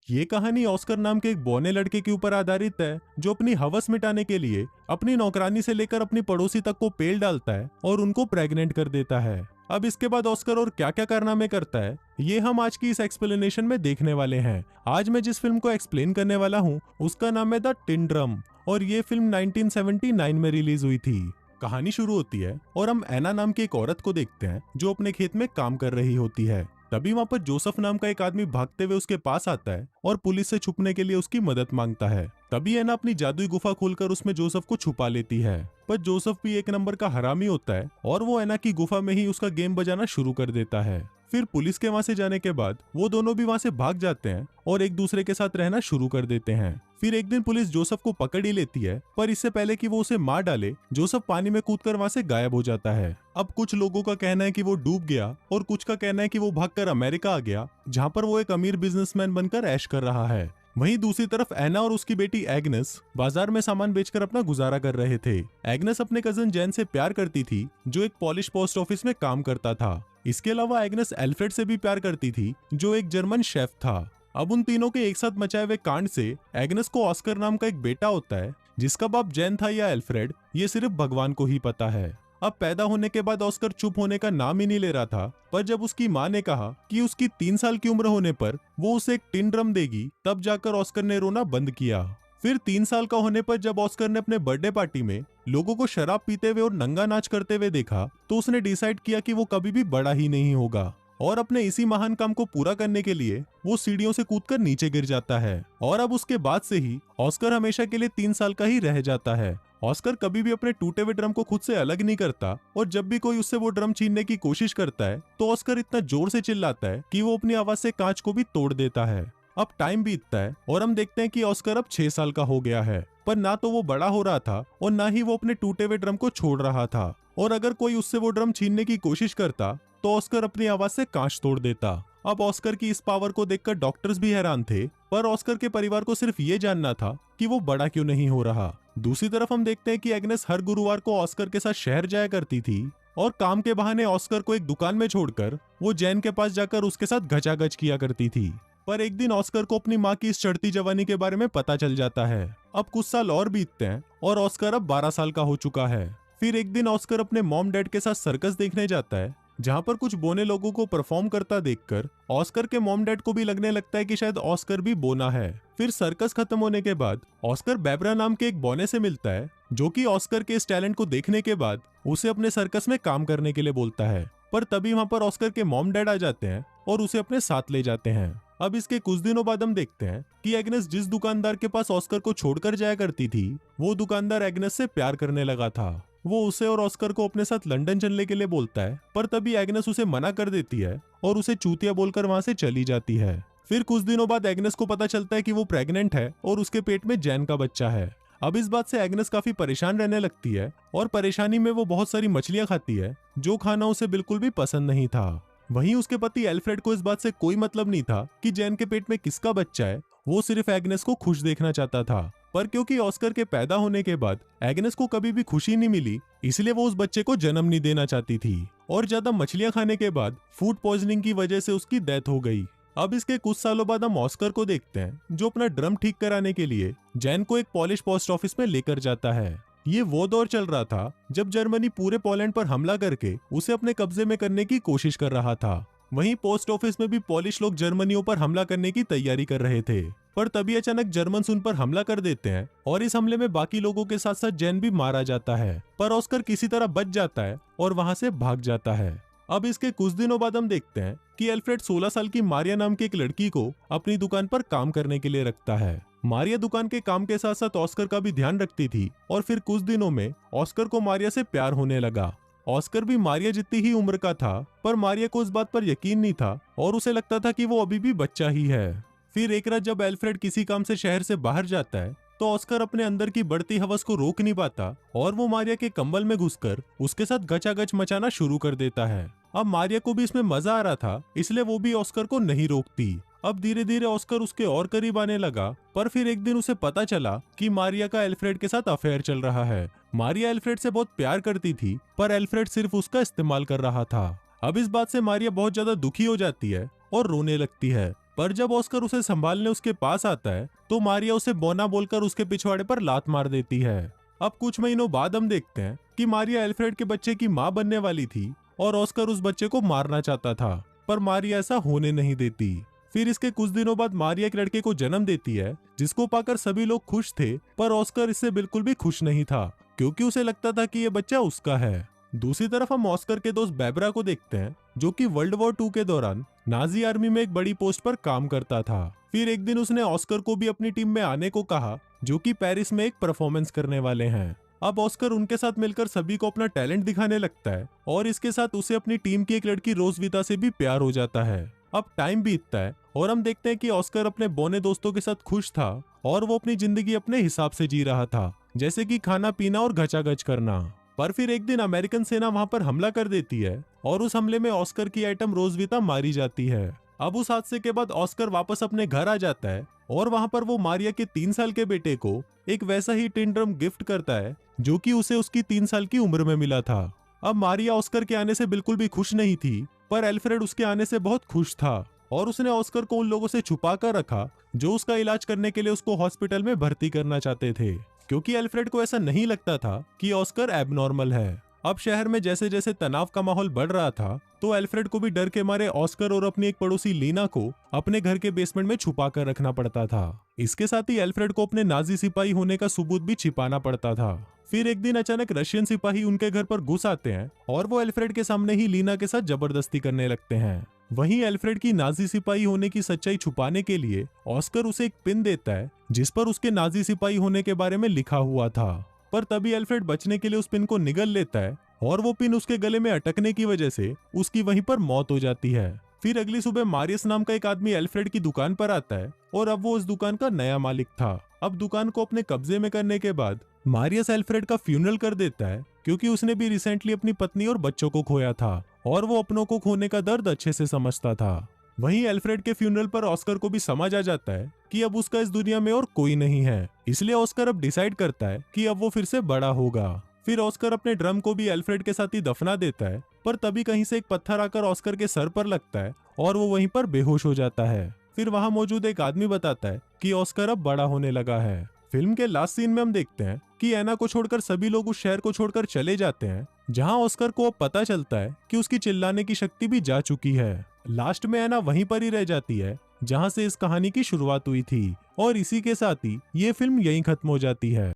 ये कहानी ऑस्कर नाम के एक बौने लड़के के ऊपर आधारित है जो अपनी हवस मिटाने के लिए अपनी नौकरानी से लेकर अपनी पड़ोसी तक को पेल डालता है और उनको प्रेग्नेंट कर देता है। अब इसके बाद ऑस्कर और क्या क्या कारनामे करता है ये हम आज की इस एक्सप्लेनेशन में देखने वाले हैं। आज मैं जिस फिल्म को एक्सप्लेन करने वाला हूँ उसका नाम है द टिन ड्रम और ये फिल्म 1979 में रिलीज हुई थी। कहानी शुरू होती है और हम एना नाम की एक औरत को देखते हैं जो अपने खेत में काम कर रही होती है। तभी वहां पर जोसेफ नाम का एक आदमी भागते हुए उसके पास आता है और पुलिस से छुपने के लिए उसकी मदद मांगता है। तभी एना अपनी जादुई गुफा खोलकर उसमें जोसेफ को छुपा लेती है। पर जोसेफ भी एक नंबर का हरामी होता है और वो एना की गुफा में ही उसका गेम बजाना शुरू कर देता है। फिर पुलिस के वहां से जाने के बाद वो दोनों भी वहां से भाग जाते हैं और एक दूसरे के साथ रहना शुरू कर देते हैं। फिर एक दिन पुलिस जोसेफ को पकड़ ही लेती है, पर इससे पहले कि वो उसे मार डाले जोसेफ पानी में कूदकर वहां से गायब हो जाता है। अब कुछ लोगों का कहना है कि वो डूब गया और कुछ का कहना है कि वो भागकर अमेरिका आ गया जहाँ पर वो एक अमीर बिजनेसमैन बनकर ऐश कर रहा है। वहीं दूसरी तरफ एना और उसकी बेटी एग्नेस बाजार में सामान बेचकर अपना गुजारा कर रहे थे। एग्नेस अपने कजन जैन से प्यार करती थी जो एक पॉलिश पोस्ट ऑफिस में काम करता था। इसके अलावा एग्नेस एल्फ्रेड से भी प्यार करती थी जो एक जर्मन शेफ था। अब उन तीनों के एक साथ मचाए हुए कांड से एग्नेस को ऑस्कर नाम का एक बेटा होता है जिसका बाप जैन था या एल्फ्रेड ये सिर्फ भगवान को ही पता है। अब पैदा होने के बाद ऑस्कर चुप होने का नाम ही नहीं ले रहा था, पर जब उसकी माँ ने कहा कि उसकी 3 साल की उम्र होने पर वो उसे एक टिन ड्रम देगी तब जाकर ऑस्कर ने रोना बंद किया। फिर 3 साल का होने पर जब ऑस्कर ने अपने बर्थडे पार्टी में लोगों को शराब पीते हुए और नंगा नाच करते हुए देखा तो उसने डिसाइड किया कि वो कभी भी बड़ा ही नहीं होगा और अपने इसी महान काम को पूरा करने के लिए वो सीढ़ियों से कूदकर नीचे गिर जाता है। और अब उसके बाद से ही ऑस्कर हमेशा के लिए 3 साल का ही रह जाता है। ऑस्कर कभी भी अपने टूटे हुए ड्रम को खुद से अलग नहीं करता और जब भी कोई उससे वो ड्रम छीनने की कोशिश करता है तो ऑस्कर इतना जोर से चिल्लाता है कि वो अपनी आवाज से कांच को भी तोड़ देता है। अब टाइम बीतता है और हम देखते हैं कि ऑस्कर अब 6 साल का हो गया है, पर ना तो वो बड़ा हो रहा था और ना ही वो अपने टूटे हुए ड्रम को छोड़ रहा था। और अगर कोई उससे वो ड्रम छीनने की कोशिश करता तो ऑस्कर अपनी आवाज से कांच तोड़ देता। अब ऑस्कर की इस पावर को देखकर डॉक्टर्स भी हैरान थे, पर ऑस्कर के परिवार को सिर्फ ये जानना था कि वो बड़ा क्यों नहीं हो रहा। दूसरी तरफ हम देखते हैं कि एग्नेस हर गुरुवार को ऑस्कर के साथ शहर जाया करती थी और काम के बहाने ऑस्कर को एक दुकान में छोड़कर वो जैन के पास जाकर उसके साथ घचाघच किया करती थी। पर एक दिन ऑस्कर को अपनी माँ की इस चढ़ती जवानी के बारे में पता चल जाता है। अब कुछ साल और बीतते हैं और ऑस्कर अब 12 साल का हो चुका है। फिर एक दिन ऑस्कर अपने मॉम डैड के साथ सर्कस देखने जाता है जहाँ पर कुछ बोने लोगों को परफॉर्म करता देखकर ऑस्कर के मॉम डैड को भी लगने लगता है कि शायद ऑस्कर भी बोना है। फिर सर्कस खत्म होने के बाद ऑस्कर बेबरा नाम के एक बोने से मिलता है जो कि ऑस्कर के इस टैलेंट को देखने के बाद उसे अपने सर्कस में काम करने के लिए बोलता है। पर तभी वहाँ पर ऑस्कर के मॉम डैड आ जाते हैं और उसे अपने साथ ले जाते हैं। अब इसके कुछ दिनों बाद हम देखते हैं कि एग्नेस जिस दुकानदार के पास ऑस्कर को छोड़कर जाया करती थी वो दुकानदार एग्नेस से प्यार करने लगा था। वो उसे और ऑस्कर को अपने साथ लंदन चलने के लिए बोलता है, पर तभी एग्नेस उसे मना कर देती है और उसे चूतिया बोलकर वहां से चली जाती है। फिर कुछ दिनों बाद एग्नेस को पता चलता है कि वो प्रेग्नेंट है और उसके पेट में जैन का बच्चा है। अब इस बात से एग्नेस काफी परेशान रहने लगती है और परेशानी में वो बहुत सारी मछलियां खाती है जो खाना उसे बिल्कुल भी पसंद नहीं था। वहीं उसके पति एल्फ्रेड को इस बात से कोई मतलब नहीं था कि जैन के पेट में किसका बच्चा है, वो सिर्फ एग्नेस को खुश देखना चाहता था। पर क्योंकि ऑस्कर के पैदा होने के बाद एग्नेस को कभी भी खुशी नहीं मिली इसलिए वो उस बच्चे को जन्म नहीं देना चाहती थी और ज्यादा मछलियां खाने के बाद फूड पॉइजनिंग की वजह से उसकी डेथ हो गई। अब इसके कुछ सालों बाद हम ऑस्कर को देखते हैं जो अपना ड्रम ठीक कराने के लिए जैन को एक पॉलिश पोस्ट ऑफिस में लेकर जाता है। ये वो दौर चल रहा था जब जर्मनी पूरे पोलैंड पर हमला करके उसे अपने कब्जे में करने की कोशिश कर रहा था। वहीं पोस्ट ऑफिस में भी पॉलिश लोग जर्मनियों पर हमला करने की तैयारी कर रहे थे, पर तभी अचानक जर्मन्स उन पर हमला कर देते हैं और इस हमले में बाकी लोगों के साथ साथ जैन भी मारा जाता है। पर ऑस्कर किसी तरह बच जाता है और वहां से भाग जाता है। अब इसके कुछ दिनों बाद हम देखते हैं कि एल्फ्रेड 16 साल की मारिया नाम की एक लड़की को अपनी दुकान पर काम करने के लिए रखता है। मारिया दुकान के काम के साथ साथ ऑस्कर का भी ध्यान रखती थी और फिर कुछ दिनों में ऑस्कर को मारिया से प्यार होने लगा। ऑस्कर भी मारिया जितनी ही उम्र का था, पर मारिया को इस बात पर यकीन नहीं था और उसे लगता था कि वो अभी भी बच्चा ही है। फिर एक रात जब एल्फ्रेड किसी काम से शहर से बाहर जाता है तो ऑस्कर अपने अंदर की बढ़ती हवस को रोक नहीं पाता और वो मारिया के कंबल में घुसकर उसके साथ गचागच मचाना शुरू कर देता है। अब मारिया को भी इसमें मजा आ रहा था इसलिए वो भी ऑस्कर को नहीं रोकती। अब धीरे धीरे ऑस्कर उसके और करीब आने लगा, पर फिर एक दिन उसे पता चला कि मारिया का एल्फ्रेड के साथ अफेयर चल रहा है। मारिया एल्फ्रेड से बहुत प्यार करती थी, पर एल्फ्रेड सिर्फ उसका इस्तेमाल कर रहा था। अब इस बात से मारिया बहुत ज्यादा दुखी हो जाती है और रोने लगती है। पर जब ऑस्कर उसे संभालने उसके पास आता है तो मारिया उसे बोना बोलकर उसके पिछवाड़े पर लात मार देती है। अब कुछ महीनों बाद हम देखते हैं कि मारिया एल्फ्रेड के बच्चे की मां बनने वाली थी और ऑस्कर उस बच्चे को मारना चाहता था, पर मारिया ऐसा होने नहीं देती। फिर इसके कुछ दिनों बाद मारिया एक लड़के को जन्म देती है जिसको पाकर सभी लोग खुश थे, पर ऑस्कर इससे बिल्कुल भी खुश नहीं था क्योंकि उसे लगता था कि ये बच्चा उसका है। दूसरी तरफ हम ऑस्कर के दोस्त बेबरा को देखते हैं जो कि वर्ल्ड वॉर 2 के दौरान नाजी आर्मी में एक बड़ी पोस्ट पर काम करता था। फिर एक दिन उसने ऑस्कर को भी अपनी टीम में आने को कहा जो कि पेरिस में एक परफॉर्मेंस करने वाले हैं। अब ऑस्कर उनके साथ मिलकर सभी को अपना टैलेंट दिखाने लगता है और इसके साथ उसे अपनी टीम की एक लड़की रोजविता से भी प्यार हो जाता है। अब टाइम बीतता है और हम देखते हैं कि ऑस्कर अपने बौने दोस्तों के साथ खुश था और वो अपनी जिंदगी अपने हिसाब से जी रहा था, जैसे कि खाना पीना और घचाघच करना। पर फिर एक दिन अमेरिकन सेना वहां पर हमला कर देती है और उस हमले में ऑस्कर की आइटम रोजविता मारी जाती है। अब उस हादसे के बाद ऑस्कर वापस अपने घर आ जाता है और वहां पर वो मारिया के 3 साल के बेटे को एक वैसा ही टिन ड्रम गिफ्ट करता है जो कि उसे उसकी 3 साल की उम्र में मिला था। अब मारिया ऑस्कर के आने से बिल्कुल भी खुश नहीं थी, पर एल्फ्रेड उसके आने से बहुत खुश था और उसने ऑस्कर को उन लोगों से छुपा कर रखा जो उसका इलाज करने के लिए उसको हॉस्पिटल में भर्ती करना चाहते थे, क्योंकि एल्फ्रेड को ऐसा नहीं लगता था कि ऑस्कर एबनॉर्मल है। अब शहर में जैसे जैसे तनाव का माहौल बढ़ रहा था तो एल्फ्रेड को भी डर के मारे ऑस्कर और अपनी एक पड़ोसी लीना को अपने घर के बेसमेंट में छुपा कर रखना पड़ता था। इसके साथ ही एल्फ्रेड को अपने नाजी सिपाही होने का सबूत भी छिपाना पड़ता था। फिर एक दिन अचानक रशियन सिपाही उनके घर पर घुस आते हैं और वो एल्फ्रेड के सामने ही लीना के साथ जबरदस्ती करने लगते हैं। वहीं एल्फ्रेड की नाजी सिपाही होने की सच्चाई छुपाने के लिए ऑस्कर उसे एक पिन देता है जिस पर उसके नाजी सिपाही होने के बारे में लिखा हुआ था, पर तभी एल्फ्रेड बचने के लिए उस पिन को निगल लेता है और वो पिन उसके गले में अटकने की वजह से उसकी वहीं पर मौत हो जाती है। फिर अगली सुबह मारियस नाम का एक आदमी एल्फ्रेड की दुकान पर आता है और अब वो उस दुकान का नया मालिक था। अब दुकान को अपने कब्जे में करने के बाद मारियस एल्फ्रेड का फ्यूनरल कर देता है क्योंकि उसने भी रिसेंटली अपनी पत्नी और बच्चों को खोया था और वो अपनों को खोने का दर्द अच्छे से समझता था। वहीं एल्फ्रेड के फ्यूनरल पर ऑस्कर को भी समझ आ जाता है कि अब उसका इस दुनिया में और कोई नहीं है, इसलिए ऑस्कर अब डिसाइड करता है कि अब वो फिर से बड़ा होगा। फिर ऑस्कर अपने ड्रम को भी एल्फ्रेड के साथ ही दफना देता है, पर तभी कहीं से एक पत्थर आकर ऑस्कर के सर पर लगता है और वो वहीं पर बेहोश हो जाता है। फिर वहां मौजूद एक आदमी बताता है कि ऑस्कर अब बड़ा होने लगा है। फिल्म के लास्ट सीन में हम देखते हैं कि एना को छोड़कर सभी लोग उस शहर को छोड़कर चले जाते हैं, जहां ऑस्कर को अब पता चलता है कि उसकी चिल्लाने की शक्ति भी जा चुकी है। लास्ट में एना वहीं पर ही रह जाती है जहां से इस कहानी की शुरुआत हुई थी और इसी के साथ ही ये फिल्म यहीं खत्म हो जाती है।